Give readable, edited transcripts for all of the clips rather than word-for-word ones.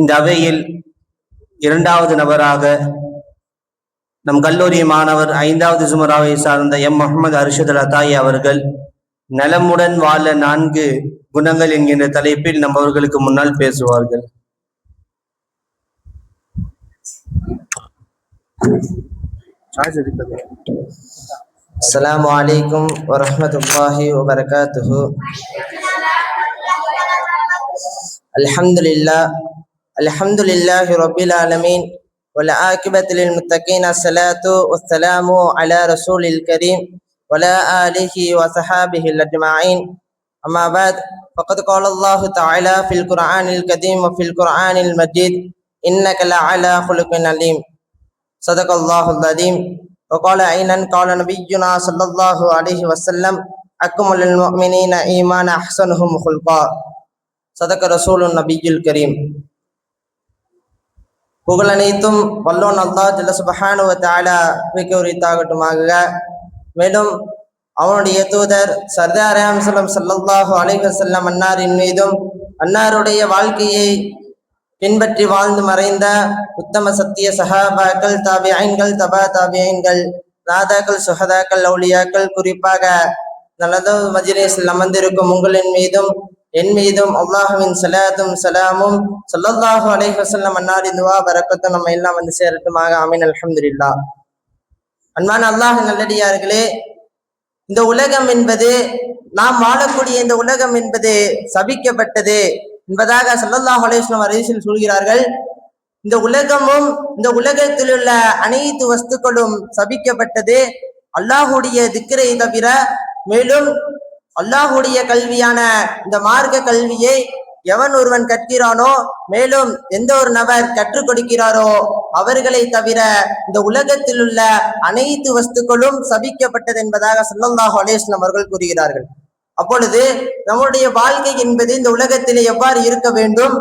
இந்த அவையில் இரண்டாவது நபராக நம் கல்லூரி மாணவர் 5வது சுமராவை சார்ந்த முகமது அர்ஷத் அத்தாயி அவர்கள் நலமுடன் வாழ 4 குணங்கள் என்கின்ற தலைப்பில் நம் அவர்களுக்கு முன்னால் பேசுவார்கள். அஸ்ஸலாமு அலைக்கும் வரஹ்மத்துல்லாஹி வபரகாத்துஹு. அல்ஹம்துலில்லாஹி ரப்பில் ஆலமீன் வல் ஆகிபத்து லில் முத்தகீன். அஸ்ஸலாத்து வஸ்ஸலாமு அலா ரசூலில் கரீம் வலா ஆலிஹி வஸஹாபிஹி அஜ்மஈன். அம்மா பஅத், ஃபக்கத் क़ால அல்லாஹு தஆலா ஃபில் குர்ஆனில் கரீம் வ ஃபில் குர்ஆனில் மஜீத் இன்னக லஅலா குலுகின் அலீம். ஸதகல்லாஹுல் அஸீம். وقال أيضا قال نبينا صلى الله عليه وسلم أكمل المؤمنين إيمانا أحسنهم خلقا. صدق رسول النبي الكريم. புகழ் அனைத்தும் வல்லோன் அல்லாஹ் ஜல்ல சுப்ஹானஹு வ தஆலா உரித்தாகட்டுமாக. மேலும் அவனுடைய தூதர் சர்தார் ஸல்லல்லாஹு அலைஹி வஸல்லம் அன்னாரின் மீதும் அன்னாருடைய வாழ்க்கையை பின்பற்றி வாழ்ந்து மறைந்த உத்தம சத்திய சஹாபாக்கள், தாபிஈன்கள், தபா தாபிஈன்கள், நாதாக்கள், சுஹதாக்கள், அவுலியாக்கள், குறிப்பாக நல்லது மஜ்லிஸில் அமர்ந்திருக்கும் உங்களின் மீதும் என் மீதும் அல்லாஹ்வின் ஸலாத்தும் ஸலாமும் ஸல்லல்லாஹு அலைஹி வஸல்லம் அன்னாரின் துஆ பரக்கத்தும் நம்ம எல்லாம் வந்து சேரட்டுமாக. ஆமீன். அல்ஹம்துலில்லாஹ். அன்பான அல்லாஹ் நல்லடியார்களே, இந்த உலகம் என்பது, நாம் வாழக்கூடிய இந்த உலகம் என்பது சபிக்கப்பட்டது என்பதாக ஸல்லல்லாஹு அலைஹி வஸல்லம் ஹதீஸில் சொல்கிறார்கள். இந்த உலகமும் இந்த உலகத்தில் உள்ள அனைத்து வஸ்துக்களும் சபிக்கப்பட்டது அல்லாஹுடைய திக்ரை தவிர. மேலும் அல்லாஹுடைய கல்வியான இந்த மார்க்க கல்வியை எவன் ஒருவன் கற்கிறானோ, மேலும் எந்த ஒரு நபர் கற்றுக் கொடுக்கிறாரோ அவர்களை தவிர இந்த உலகத்தில் உள்ள அனைத்து வஸ்துக்களும் சபிக்கப்பட்டது என்பதாக ஸல்லல்லாஹு அலைஹி வஸல்லம் அவர்கள் கூறுகிறார்கள். அப்பொழுது நம்முடைய வாழ்க்கை என்பது இந்த உலகத்திலே எவ்வாறு இருக்க வேண்டும்,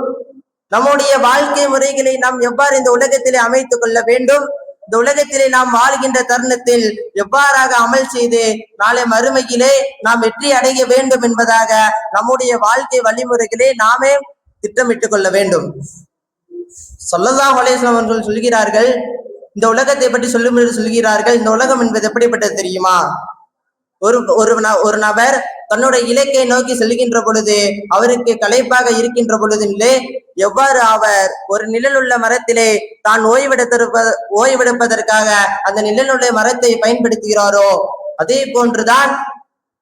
நம்முடைய வாழ்க்கை முறைகளை நாம் எவ்வாறு இந்த உலகத்திலே அமைத்துக் கொள்ள வேண்டும், இந்த உலகத்திலே நாம் வாழ்கின்ற தருணத்தில் எவ்வாறாக அமல் செய்து நாளை மறுமையிலே நாம் வெற்றி அடைய வேண்டும் என்பதாக நம்முடைய வாழ்க்கை வழிமுறைகளை நாமே திட்டமிட்டுக் கொள்ள வேண்டும். ஸல்லல்லாஹு அலைஹி வஸல்லம் அவர்கள் சொல்கிறார்கள், இந்த உலகத்தை பற்றி சொல்கிறார்கள், இந்த உலகம் என்பது எப்படிப்பட்டது தெரியுமா? ஒரு நபர் தன்னுடைய இலக்கை நோக்கி செல்கின்ற பொழுது அவருக்கு களைப்பாக இருக்கின்ற பொழுதிலே எவ்வாறு அவர் ஒரு நிழலுள்ள மரத்திலே தான் ஓய்வெடுப்பதற்காக அந்த நிழலுள்ள மரத்தை பயன்படுத்துகிறாரோ, அதே போன்றுதான்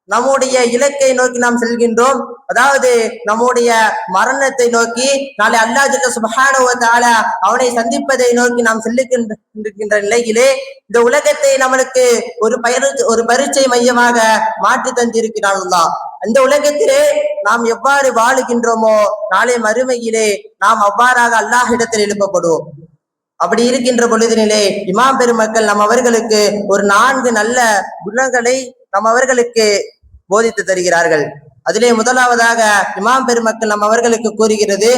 நம்முடைய இலக்கை நோக்கி நாம் செல்கின்றோம். அதாவது நம்முடைய மரணத்தை நோக்கி நாளை அல்லாஹ் ஜல்ல சுப்ஹானஹு வ தஆலா அவனை சந்திப்பதை நோக்கி நாம் செல்லுகின்ற நிலையிலே இந்த உலகத்தை நம்மளுக்கு ஒரு பரீட்சை மையமாக மாற்றி தந்திருக்கிறான் அல்லாஹ். அந்த உலகத்திலே நாம் எவ்வாறு வாழுகின்றோமோ நாளை மறுமையிலே நாம் அவ்வாறாக அல்லாஹ் இடத்தில் எழுப்பப்படுவோம். அப்படி இருக்கின்ற பொழுதினிலே இமாம் பெருமக்கள் நம் அவர்களுக்கு ஒரு 4 நல்ல குணங்களை நம் அவர்களுக்கு போதித்து தருகிறார்கள். அதிலே முதலாவதாக இமாம் பெருமக்கள் நம் அவர்களுக்கு கூறுகிறது,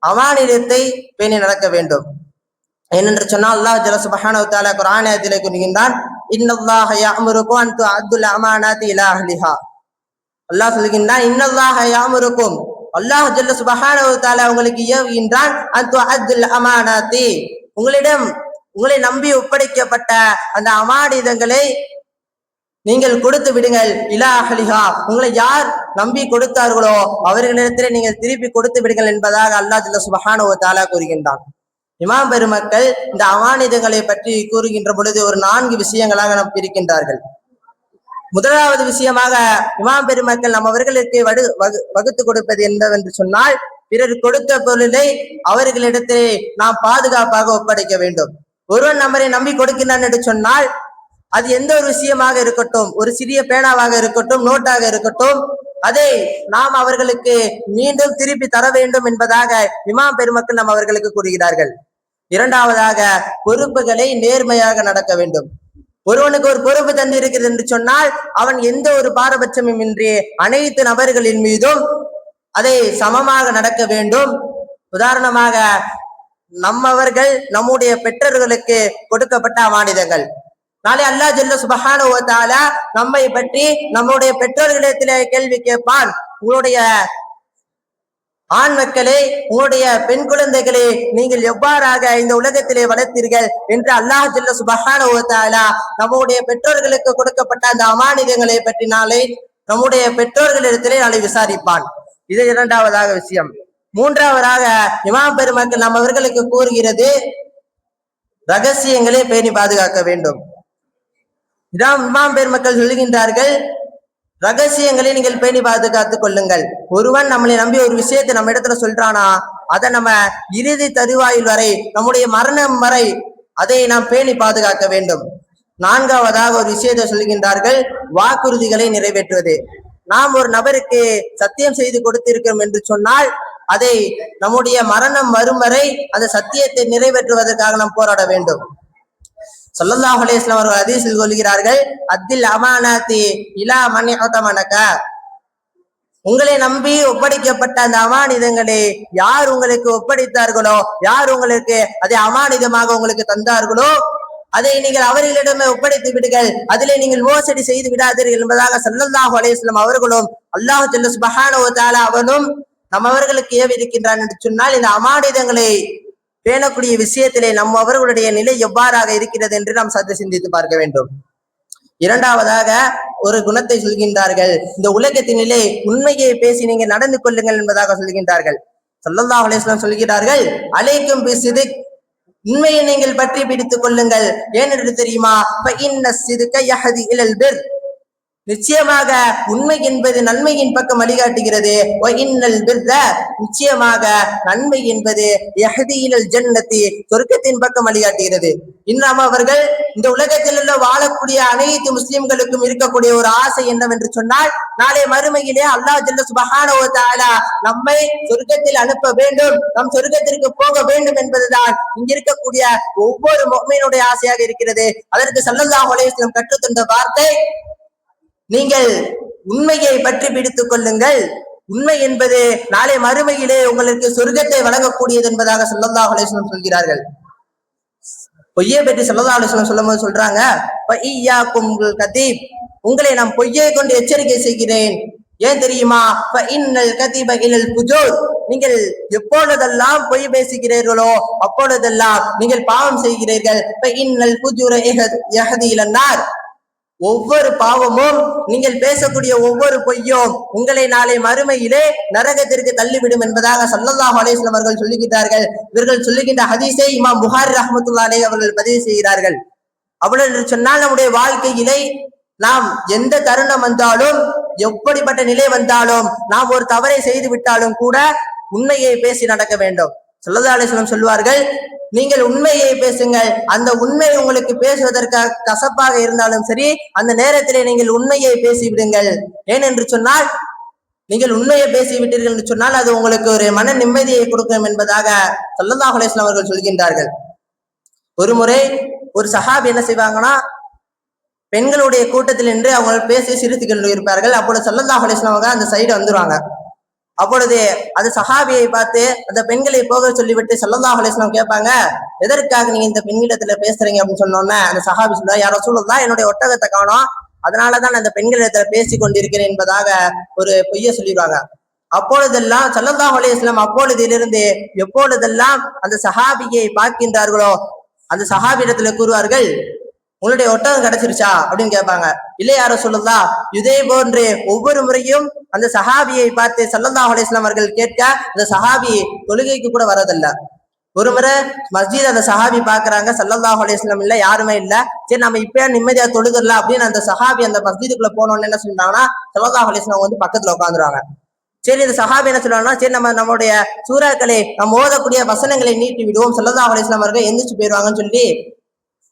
அமானிதத்தை பேணி நடக்க வேண்டும். ஏனென்று சொன்னால் அல்லாஹ் ஜல்ல சுப்ஹானஹு வ தஆலா குர்ஆனிலே கூறுகின்றான், இன்னல்லாஹ யஅமுருக்கும் அன் துஅத்துல் அமானாத்தி இலா அஹ்லிஹா. அல்லாஹ் சொல்கின்றான், இன்னல்லாஹ யஅமுருக்கும், அல்லாஹ் ஜல்ல சுப்ஹானஹு வ தஆலா உங்களுக்கு ஏவுகின்றான், அன் துஅத்துல் அமானாத்தி, உங்களை நம்பி ஒப்படைக்கப்பட்ட அந்த அமானிதங்களை நீங்கள் கொடுத்து விடுங்கள். இலா அஹ்லிஹா, உங்களை யார் நம்பி கொடுத்தார்களோ அவர்களிடத்திலே நீங்கள் திருப்பி கொடுத்து விடுங்கள் என்பதாக அல்லாஹ் ஜல்ல சுப்ஹானஹு வ தஆலா கூறுகின்றான். இமாம் பெருமக்கள் இந்த அமானிதங்களை பற்றி கூறுகின்ற பொழுது ஒரு 4 விஷயங்களாக நாம் பிரிக்கின்றார்கள். முதலாவது விஷயமாக இமாம் பெருமக்கள் நம் அவர்களுக்கு வகுத்து கொடுப்பது என்னவென்று சொன்னால், பிறர் கொடுத்த பொருளை அவர்களிடத்திலே நாம் பாதுகாப்பாக ஒப்படைக்க வேண்டும். ஒருவன் நம்மை நம்பி கொடுக்கிறான் என்று சொன்னால் அது எந்த ஒரு விஷயமாக இருக்கட்டும், ஒரு சிறிய பேனாவாக இருக்கட்டும், நோட்டாக இருக்கட்டும், அதை நாம் அவர்களுக்கு மீண்டும் திருப்பி தர வேண்டும் என்பதாக இமாம் பெருமக்கள் நம் அவர்களுக்கு கூறுகிறார்கள். இரண்டாவதாக பொறுப்புகளை நேர்மையாக நடக்க வேண்டும். ஒருவனுக்கு ஒரு பொறுப்பு தந்து இருக்கிறது என்று சொன்னால் அவன் எந்த ஒரு பாரபட்சமும் இன்றி அனைத்து நபர்களின் மீதும் அதை சமமாக நடக்க வேண்டும். உதாரணமாக நம்மவர்கள் நம்முடைய பெற்றோர்களுக்கு கொடுக்கப்பட்ட அமானிதங்கள், நாளை அல்லாஹ் ஜல்ல சுப்ஹானஹு வ தஆலா நம்மை பற்றி நம்முடைய பெற்றோர்களிடத்திலே கேள்வி கேட்பான். உங்களுடைய ஆண் மக்களே, உங்களுடைய பெண் குழந்தைகளே நீங்கள் எவ்வாறாக இந்த உலகத்திலே வளர்த்தீர்கள் என்று அல்லாஹ் ஜல்ல சுப்ஹானஹு வ தஆலா நம்முடைய பெற்றோர்களுக்கு கொடுக்கப்பட்ட அந்த அமானிதங்களை பற்றி நாளை நம்முடைய பெற்றோர்களிடத்திலே நாளை விசாரிப்பான். இது இரண்டாவதாக விஷயம். மூன்றாவதாக இமாம் பெருமக்கள் நம்ம அவர்களுக்கு கூறுகிறது, ரகசியங்களை பேணி பாதுகாக்க வேண்டும். இமாம் பெருமக்கள் சொல்லுகின்றார்கள், ரகசியங்களை நீங்கள் பேணி பாதுகாத்துக் கொள்ளுங்கள். ஒருவன் நம்மளை நம்பி ஒரு விஷயத்தை நம்ம இடத்துல சொல்றானா, அதை நம்ம இறுதி தருவாயில் வரை, நம்முடைய மரணம் வரை அதை நாம் பேணி பாதுகாக்க வேண்டும். நான்காவதாக ஒரு விஷயத்தை சொல்லுகின்றார்கள், வாக்குறுதிகளை நிறைவேற்றுவது. நாம் ஒரு நபருக்கு சத்தியம் செய்து கொடுத்திருக்கிறோம் என்று சொன்னால் அதை நம்முடைய மரணம் வரும் வரை அந்த சத்தியத்தை நிறைவேற்றுவதற்காக நாம் போராட வேண்டும். ஸல்லல்லாஹு அலைஹி வஸல்லம் அவர்கள் ஹதீஸில் சொல்கிறார்கள், அத்தில் அமானாத்தி இலா மன் யதமனக, உங்களை நம்பி ஒப்படைக்கப்பட்ட அந்த அமானிதங்களை யார் உங்களுக்கு ஒப்படைத்தார்களோ, யார் உங்களுக்கு அதை அமானிதமாக உங்களுக்கு தந்தார்களோ அதை நீங்கள் அவர்களிடமே ஒப்படைத்து விடுங்கள், அதிலே நீங்கள் மோசடி செய்து விடாதீர்கள் என்பதாக ஸல்லல்லாஹு அலைஹி வஸல்லம் அவர்களும் அல்லாஹ் ஜல்ல சுப்ஹானஹு வ தஆலா அவனும் நம்மவர்களுக்கு ஏவி இருக்கின்றான் என்று சொன்னால், இந்த அமானிதங்களை பேணக்கூடிய விஷயத்திலே நம்ம அவர்களுடைய நிலை எவ்வாறாக இருக்கிறது என்று நாம் சற்று சிந்தித்து பார்க்க வேண்டும். இரண்டாவதாக ஒரு குணத்தை சொல்கின்றார்கள், இந்த உலகத்தினிலே உண்மையை பேசி நீங்க நடந்து கொள்ளுங்கள் என்பதாக சொல்கின்றார்கள். ஸல்லல்லாஹு அலைஹி வஸல்லம் சொல்கிறார்கள், அலைக்கும் பிஸ்ஸித்க், உண்மையை நீங்கள் பற்றி பிடித்துக் கொள்ளுங்கள். ஏனென்று தெரியுமா, ஃபஇன்ன ஸித்க யஹ்தி இலல் பிர், நிச்சயமாக உண்மை என்பது நன்மையின் பக்கம் வழிகாட்டுகிறது. நிச்சயமாக நன்மை என்பது யஹ்தி இலல் ஜன்னதி, சொர்க்கத்தின் பக்கம் வழிகாட்டுகிறது. இன்னும் அவர்கள் இந்த உலகத்தில் உள்ள வாழக்கூடிய அனைத்து முஸ்லிம்களுக்கும் இருக்கக்கூடிய ஒரு ஆசை என்னவென்று சொன்னால், நாளை மறுமையிலே அல்லாஹ் ஜல்ல சுப்ஹானஹு வ தஆலா நம்மை சொர்க்கத்தில் அனுப்ப வேண்டும், நம் சொர்க்கத்திற்கு போக வேண்டும் என்பதுதான் இங்க இருக்கக்கூடிய ஒவ்வொரு முஃமினுடைய ஆசையாக இருக்கிறது. அதற்கு ஸல்லல்லாஹு அலைஹி வஸல்லம் கற்றுத்தந்த வார்த்தை, நீங்கள் உண்மையை பற்றி பிடித்துக் கொள்ளுங்கள். உண்மை என்பது நாளை மறுமையிலே உங்களுக்கு சொர்க்கத்தை வழங்கக்கூடியது என்பதாக ஸல்லல்லாஹு அலைஹி வஸல்லம் சொல்கிறார்கள். பொய்யை பற்றி ஸல்லல்லாஹு அலைஹி வஸல்லம் சொல்லும்போது சொல்றாங்க, ஃபஇய்யாக்கும் கதீப், உங்களை நான் பொய்யை கொண்டு எச்சரிக்கை செய்கிறேன். ஏன் தெரியுமா, ஃபஇன்னல் கதீப இலல் ஃபுஜூர், நீங்கள் எப்பொழுதெல்லாம் பொய் பேசுகிறீர்களோ அப்பொழுதெல்லாம் நீங்கள் பாவம் செய்கிறீர்கள். ஃபஇன்னல் ஃபுஜூர யஹ்தி இலன் நார், ஒவ்வொரு பாவமும், நீங்கள் பேசக்கூடிய ஒவ்வொரு பொய்யும் உங்களை நாளை மறுமையிலே நரகத்திற்கு தள்ளிவிடும் என்பதாக ஸல்லல்லாஹு அலைஹி வஸல்லம் அவர்கள் சொல்லுகிறார்கள். இவர்கள் சொல்லுகின்ற ஹதீஸை இமாம் புகாரி ரஹ்மத்துல்லாஹி அலைஹி அவர்கள் பதிவு செய்கிறார்கள். அவ்வளவு சொன்னால் நம்முடைய வாழ்க்கையிலே நாம் எந்த தருணம் வந்தாலும், எப்படிப்பட்ட நிலை வந்தாலும், நாம் ஒரு தவறை செய்து விட்டாலும் கூட உண்மையை பேசி நடக்க வேண்டும். ஸல்லல்லாஹு அலைஹி வஸல்லம் சொல்வார்கள், நீங்கள் உண்மையை பேசுங்கள். அந்த உண்மை உங்களுக்கு பேசுவதற்கு கசப்பாக இருந்தாலும் சரி, அந்த நேரத்திலே நீங்கள் உண்மையை பேசிவிடுங்கள். ஏனென்று சொன்னால், நீங்கள் உண்மையை பேசிவிட்டீர்கள் என்று சொன்னால் அது உங்களுக்கு ஒரு மன நிம்மதியை கொடுக்கும் என்பதாக ஸல்லல்லாஹு அலைஹி வஸல்லம் அவர்கள் சொல்கின்றார்கள். ஒரு முறை ஒரு சஹாபி என்ன செய்வாங்கன்னா, பெண்களுடைய கூட்டத்தில் நின்று அவங்க பேசி சிரித்து கொண்டு இருப்பார்கள். அப்பொழுது ஸல்லல்லாஹு அலைஹி வஸல்லம் அவங்க அந்த சைடு வந்துருவாங்க. அப்பொழுது அது சஹாபியை பார்த்து அந்த பெண்களை போக சொல்லிவிட்டு ஸல்லல்லாஹு அலைஹி வஸல்லம் கேட்பாங்க, எதற்காக நீங்க இந்த பெண்களிடத்துல பேசுறீங்க அப்படின்னு சொன்னோன்னே அந்த சஹாபி சொல்றா, யா ரசூலுல்லாஹ், என்னுடைய ஒட்டகத்தை காணோம், அதனாலதான் அந்த பெண்களிடத்துல பேசி கொண்டிருக்கிறேன் என்பதாக ஒரு பொய்ய சொல்லிடுவாங்க. அப்பொழுதெல்லாம் ஸல்லல்லாஹு அலைஹி வஸல்லம் அப்பொழுதிலிருந்து எப்பொழுதெல்லாம் அந்த சஹாபியை பார்க்கின்றார்களோ அந்த சஹாபி இடத்துல கூறுவார்கள், உங்களுடைய ஒட்டகம் கிடைச்சிருச்சா அப்படின்னு கேட்பாங்க. இல்லை யா ரசூலுல்லாஹ், இதே போன்று ஒவ்வொரு முறையும் அந்த சஹாபியை பார்த்து ஸல்லல்லாஹு அலைஹி வஸல்லம் அவர்கள் கேட்க அந்த சஹாபி தொழுகைக்கு கூட வரதில்ல. ஒரு முறை மஸ்ஜித் அந்த சஹாபி பாக்குறாங்க, ஸல்லல்லாஹு அலைஹி வஸல்லம் இல்ல, யாருமே இல்ல. சரி நம்ம இப்ப நிம்மதியா தொழுதரலாம் அப்படின்னு அந்த சஹாபி அந்த மஸ்ஜிதுக்குள்ள போனோன்னு என்ன சொல்றாங்கன்னா, ஸல்லல்லாஹு அலைஹி வஸல்லம் வந்து பக்கத்துல உட்காந்துருவாங்க. சரி இந்த சஹாபி என்ன சொல்றாங்கன்னா, சரி நம்முடைய சூறாக்களை நம்ம ஓதக்கூடிய வசனங்களை நீட்டி விடுவோம், ஸல்லல்லாஹு அலைஹி வஸல்லம் அவர்கள் எந்திரிச்சு போயிடுவாங்கன்னு சொல்லி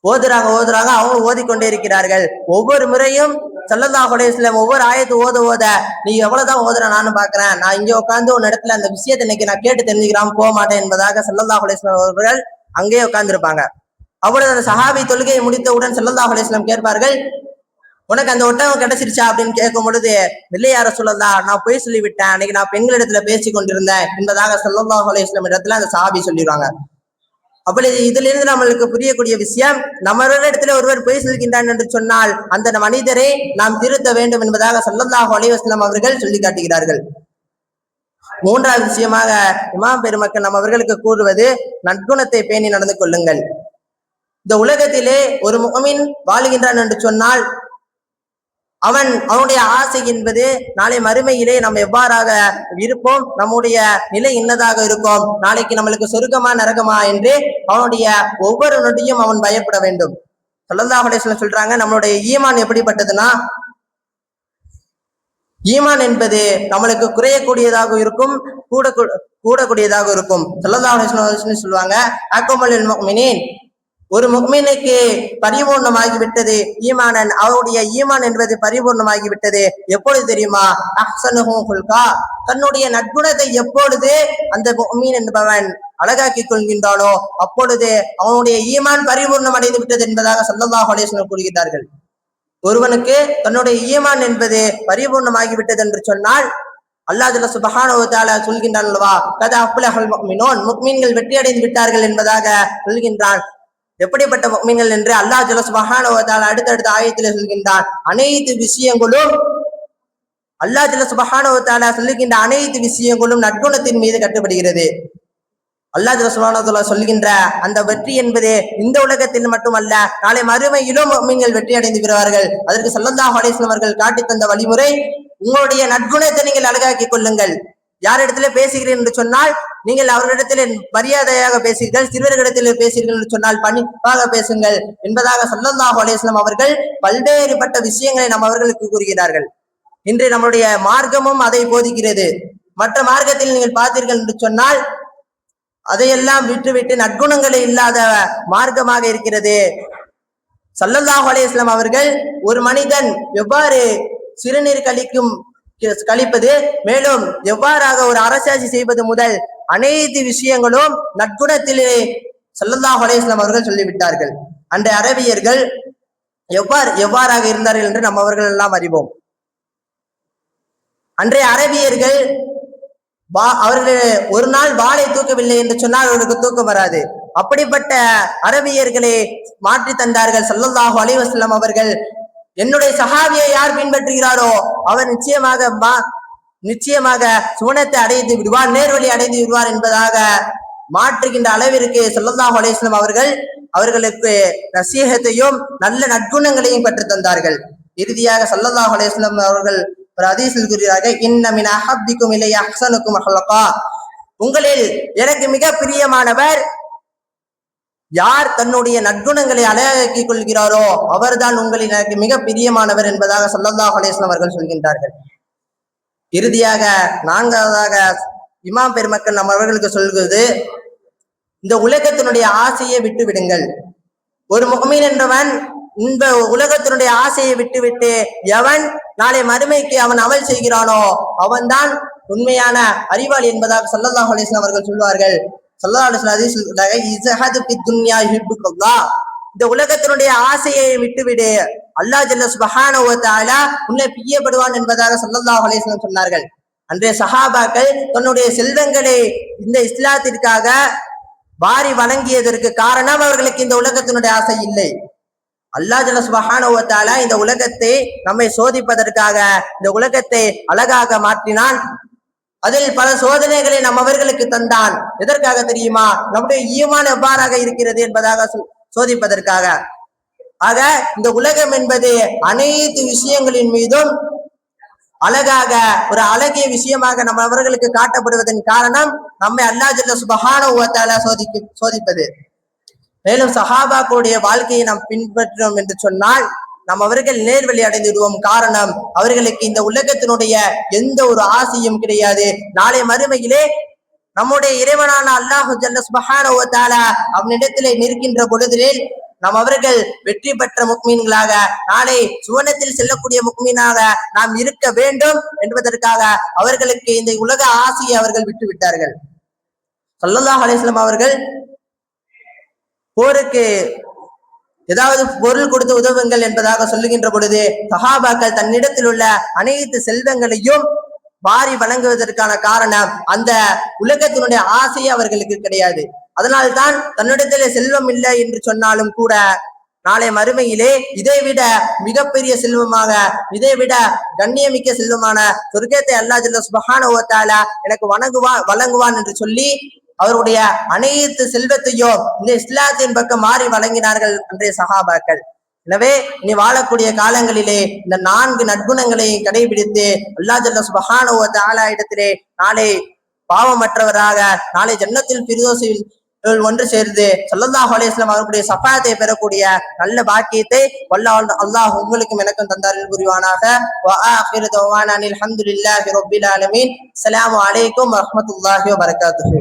ஓதுறாங்க. அவங்க ஓதிக்கொண்டே இருக்கிறார்கள். ஒவ்வொரு முறையும் ஸல்லல்லாஹு அலைஹி வஸல்லம் ஒவ்வொரு ஆயத்து ஓத நீ எவ்வளவுதான் ஓதுற நானும் பாக்குறேன், நான் இங்க உட்கார்ந்து ஒரு இடத்துல அந்த விஷயத்தை இன்னைக்கு நான் கேட்டு தெரிஞ்சுக்கிறாம போக மாட்டேன் என்பதாக ஸல்லல்லாஹு அலைஹி வஸல்லம் அவர்கள் அங்கேயே உட்கார்ந்து இருப்பாங்க. அப்பொழுது அந்த சஹாபி தொழுகையை முடித்தவுடன் ஸல்லல்லாஹு அலைஹி வஸல்லம் கேட்பார்கள், உனக்கு அந்த ஒட்டகம் கிடைச்சிருச்சா அப்படின்னு கேட்கும் பொழுது, இல்லை யா ரசூலல்லாஹ், நான் போய் சொல்லிவிட்டேன், அன்னைக்கு நான் பெண்களிடத்துல பேசி கொண்டிருந்தேன் என்பதாக ஸல்லல்லாஹு அலைஹி வஸல்லம் இடத்துல அந்த சஹாபி சொல்லிடுவாங்க. அப்படி இதுல இருந்து நம்மளுக்கு புரியக்கூடிய விஷயம், நம்மளிடத்துல ஒருவர் பொய் சொல்கின்றான் என்று சொன்னால் அந்த மனிதரை நாம் திருத்த வேண்டும் என்பதாக ஸல்லல்லாஹு அலைஹி வஸல்லம் அவர்கள் சொல்லி காட்டுகிறார்கள். மூன்றாவது விஷயமாக இமாம் பெருமக்கள் நம்ம அவர்களுக்கு கூறுவது நற்குணத்தை பேணி நடந்து கொள்ளுங்கள். இந்த உலகத்திலே ஒரு முஃமின் வாழுகின்றான் என்று சொன்னால் அவனுடைய ஆசை என்பது நாளை மறுமையிலே நம்ம எவ்வாறாக இருப்போம், நம்முடைய நிலை என்னதாக இருக்கும், நாளைக்கு நம்மளுக்கு சொர்க்கமா நரகமா என்று அவனுடைய ஒவ்வொரு நொடியும் அவன் பயப்பட வேண்டும். ஸல்லல்லாஹு அலைஹி வஸல்லம் சொல்றாங்க, நம்மளுடைய ஈமான் எப்படிப்பட்டதுன்னா, ஈமான் என்பது நம்மளுக்கு குறையக்கூடியதாக இருக்கும், கூடக்கூடியதாக இருக்கும். ஸல்லல்லாஹு அலைஹி வஸல்லம் சொல்லுவாங்க, அக்மலுல் முஃமினீன், ஒரு முஃமினுக்கு பரிபூர்ணமாகிவிட்டது ஈமானன், அவருடைய ஈமான் என்பது பரிபூர்ணமாகிவிட்டது எப்பொழுது தெரியுமா, அஹ்ஸனுஹு குல்கா, தன்னுடைய நற்குணத்தை எப்பொழுது அந்த முஃமின் என்பவன் அழகாக்கி கொள்கின்றானோ அப்பொழுது அவனுடைய ஈமான் பரிபூர்ணம் அடைந்து விட்டது என்பதாக ஸல்லல்லாஹு அலைஹி வஸல்லம் கூறுகிறார்கள். ஒருவனுக்கு தன்னுடைய ஈமான் என்பது பரிபூர்ணமாகிவிட்டது என்று சொன்னால் அல்லாஹ் ஜல்ல சுப்ஹானஹு வ தஆலா சொல்கின்றான் அல்லவா, கத அஃப்லஹல் முஃமினூன், முஃமின்கள் வெற்றி அடைந்து விட்டார்கள் என்பதாக சொல்கின்றான். எப்படிப்பட்ட முஃமின்கள் என்று அல்லாஹ் ஜல்ல சுப்ஹானஹு வ தஆலா அடுத்தடுத்த ஆயத்திலே சொல்கின்றான். அனைத்து விஷயங்களும் அல்லாஹ் ஜல்ல சுப்ஹானஹு வ தஆலா சொல்லுகின்ற அனைத்து விஷயங்களும் நற்குணத்தின் மீது கட்டுப்படுகிறது. அல்லாஹ் ஜல்ல சுப்ஹானஹு வ தஆலா சொல்கின்ற அந்த வெற்றி என்பது இந்த உலகத்தில் மட்டுமல்ல, நாளை மறுமையிலும் முஃமின்கள் வெற்றி அடைந்து விடுவார்கள். அதற்கு ஸல்லல்லாஹு அலைஹி வஸல்லம் அவர்கள் காட்டி தந்த வழிமுறை, உங்களுடைய நற்குணத்தை நீங்கள் அழகாக்கி கொள்ளுங்கள். யாரிடத்திலே பேசுகிறீர்கள் என்று சொன்னால் நீங்கள் அவர்களிடத்திலே மரியாதையாக பேசுகிறீர்கள், சிறுவர்களிடத்திலே பேசுகிறீர்கள் என்று சொன்னால் பணிவாக பேசுங்கள் என்பதாக ஸல்லல்லாஹு அலைஹி வஸல்லம் அவர்கள் பல்வேறுபட்ட விஷயங்களை நம் அவர்களுக்கு கூறுகிறார்கள். இன்று நம்முடைய மார்க்கமும் அதை போதிக்கிறது. மற்ற மார்க்கத்தில் நீங்கள் பார்த்தீர்கள் என்று சொன்னால் அதையெல்லாம் விட்டுவிட்டு நற்குணங்களே இல்லாத மார்க்கமாக இருக்கிறது. ஸல்லல்லாஹு அலைஹி வஸல்லம் அவர்கள் ஒரு மனிதன் எவ்வாறு சிறுநீர் கழிப்பது, மேலும் எவ்வாறாக ஒரு அரசாட்சி செய்வது முதல் அனைத்து விஷயங்களும் நற்குணத்திலே ஸல்லல்லாஹு அலைஹி வஸல்லம் அவர்கள் சொல்லிவிட்டார்கள். அன்றைய அரபியர்கள் எவ்வாறாக இருந்தார்கள் என்று நம்ம அவர்கள் எல்லாம் அறிவோம். அன்றைய அரபியர்கள் அவர்கள் ஒரு நாள் வாளை தூக்கவில்லை என்று சொன்னால் அவர்களுக்கு தூக்கம் வராது. அப்படிப்பட்ட அரபியர்களை மாற்றி தந்தார்கள் ஸல்லல்லாஹு அலைஹி வஸல்லம் அவர்கள். என்னுடைய சஹாபியை யார் பின்பற்றுகிறாரோ அவர் நிச்சயமாக சுவனத்தை அடைந்து விடுவார், நேர்வழி அடைந்து விடுவார் என்பதாக மாற்றுகின்ற அளவிற்கு ஸல்லல்லாஹு அலைஹி வஸல்லம் அவர்கள் அவர்களுக்கு நசீஹத்தையும் நல்ல நற்குணங்களையும் கற்றுத் தந்தார்கள். இறுதியாக ஸல்லல்லாஹு அலைஹி வஸல்லம் அவர்கள் ஒரு ஹதீஸில் கூறுகிறார்கள், இன்ன மின் அஹப்பிக்கும் இலைய அஹ்ஸனுக்கும் அஹ்லகா, உங்களில் எனக்கு மிக பிரியமானவர் யார் தன்னுடைய நற்குணங்களை அழகாக்கி கொள்கிறாரோ அவர்தான் உங்களில் எனக்கு மிக பிரியமானவர் என்பதாக ஸல்லல்லாஹு அலைஹி வஸல்லம் அவர்கள் சொல்கின்றார்கள். இறுதியாக நான்காவதாக இமாம் பெருமக்கள் நம்ம அவர்களுக்கு சொல்கிறது, இந்த உலகத்தினுடைய ஆசையை விட்டு விடுங்கள். ஒரு முஃமின் என்றவன் இந்த உலகத்தினுடைய ஆசையை விட்டுவிட்டு எவன் நாளை மறுமைக்கு அவன் அமல் செய்கிறானோ அவன்தான் உண்மையான அறிவாளி என்பதாக ஸல்லல்லாஹு அலைஹி வஸல்லம் அவர்கள் சொல்வார்கள். ஸல்லல்லாஹு அலைஹி வஸல்லம் இந்த உலகத்தினுடைய ஆசையை விட்டுவிடு, அல்லாஹ் ஜல்ல சுப்ஹானஹு வ தஆலா உன்னை பிரியப்படுவான் என்பதாக ஸல்லல்லாஹு அலைஹி வஸல்லம் சொன்னார்கள். அன்றைய சஹாபாக்கள் தன்னுடைய செல்வங்களை இந்த இஸ்லாத்திற்காக வாரி வழங்கியதற்கு காரணம் அவர்களுக்கு இந்த உலகத்தினுடைய ஆசை இல்லை. அல்லாஹ் ஜல்ல சுப்ஹானஹு வ தஆலா இந்த உலகத்தை நம்மை சோதிப்பதற்காக இந்த உலகத்தை அழகாக மாற்றினான். அதில் பல சோதனைகளை நம் அவர்களுக்கு தந்தான். எதற்காக தெரியுமா? நம்முடைய ஈமான் எவ்வாறாக இருக்கிறது என்பதாக சோதிப்பதற்காக. ஆக இந்த உலகம் என்பது அனைத்து விஷயங்களின் மீதும் அழகாக ஒரு அழகிய விஷயமாக நம்ம அவர்களுக்கு காட்டப்படுவதன் காரணம் நம்மை அல்லாஹ் ஜல்ல சுப்ஹானஹு வ தஆலா சோதிப்பது. மேலும் சஹாபாக்களுடைய வாழ்க்கையை நாம் பின்பற்றோம் என்று சொன்னால் நம் அவர்கள் நேர்வழி அடைந்து விடுவோம். காரணம், அவர்களுக்கு இந்த உலகத்தினுடைய எந்த ஒரு ஆசையும் கிடையாது. நாளை மறுமையிலே நம்முடைய இறைவனான அல்லாஹ் ஜல்ல சுப்ஹானஹு வ தஆலா அவனிடத்திலே நிற்கின்ற பொழுதிலே நம் அவர்கள் வெற்றி பெற்ற முஃமின்களாக, நாளை சுவனத்தில் செல்லக்கூடிய முஃமினாக நாம் இருக்க வேண்டும் என்பதற்காக அவர்களுக்கு இந்த உலக ஆசையை அவர்கள் விட்டு விட்டார்கள். ஸல்லல்லாஹு அலைஹி வஸல்லம் அவர்கள் போருக்கு ஏதாவது பொருள் கொடுத்து உதவுங்கள் என்பதாக சொல்லுகின்ற பொழுது சஹாபாக்கள் தன்னிடத்தில் உள்ள அனைத்து செல்வங்களையும் வாரி வழங்குவதற்கான காரணம் அந்த உலகத்தினுடைய ஆசையே அவர்களுக்கு கிடையாது. அதனால்தான் தன்னிடத்திலே செல்வம் இல்லை என்று சொன்னாலும் கூட நாளை மறுமையிலே இதைவிட மிகப்பெரிய செல்வமாக, இதைவிட கண்ணியமிக்க செல்வமான சொர்க்கத்தை அல்லாஹ் ஜல்ல சுப்ஹானஹு வ தஆலா எனக்கு வழங்குவான் என்று சொல்லி அவருடைய அனைத்து செல்வத்தையும் இந்த இஸ்லாத்தின் பக்கம் மாறி வழங்கினார்கள் அன்றைய சஹாபாக்கள். எனவே இனி வாழக்கூடிய காலங்களிலே இந்த 4 நற்குணங்களை கடைபிடித்து அல்லாஹ் ஜல்ல சுப்ஹானஹு வ தஆலா இடத்திலே நாளை பாவமற்றவராக நாளை ஜன்னத்துல் ஃபிர்தௌஸில் ஒன்று சேர்ந்து ஸல்லல்லாஹு அலைஹி வஸல்லம் அவர்களுடைய ஷஃபாஅத்தை பெறக்கூடிய நல்ல பாக்கியத்தை அல்லாஹ் உங்களுக்கும் எனக்கும் தந்தாரில் புரிவானாக. வ ஆகிரு தவானா அல்ஹம்துலில்லாஹி ரப்பில் ஆலமீன். அஸ்ஸலாமு அலைக்கும் வ ரஹ்மத்துல்லாஹி வ பரகாத்துஹு.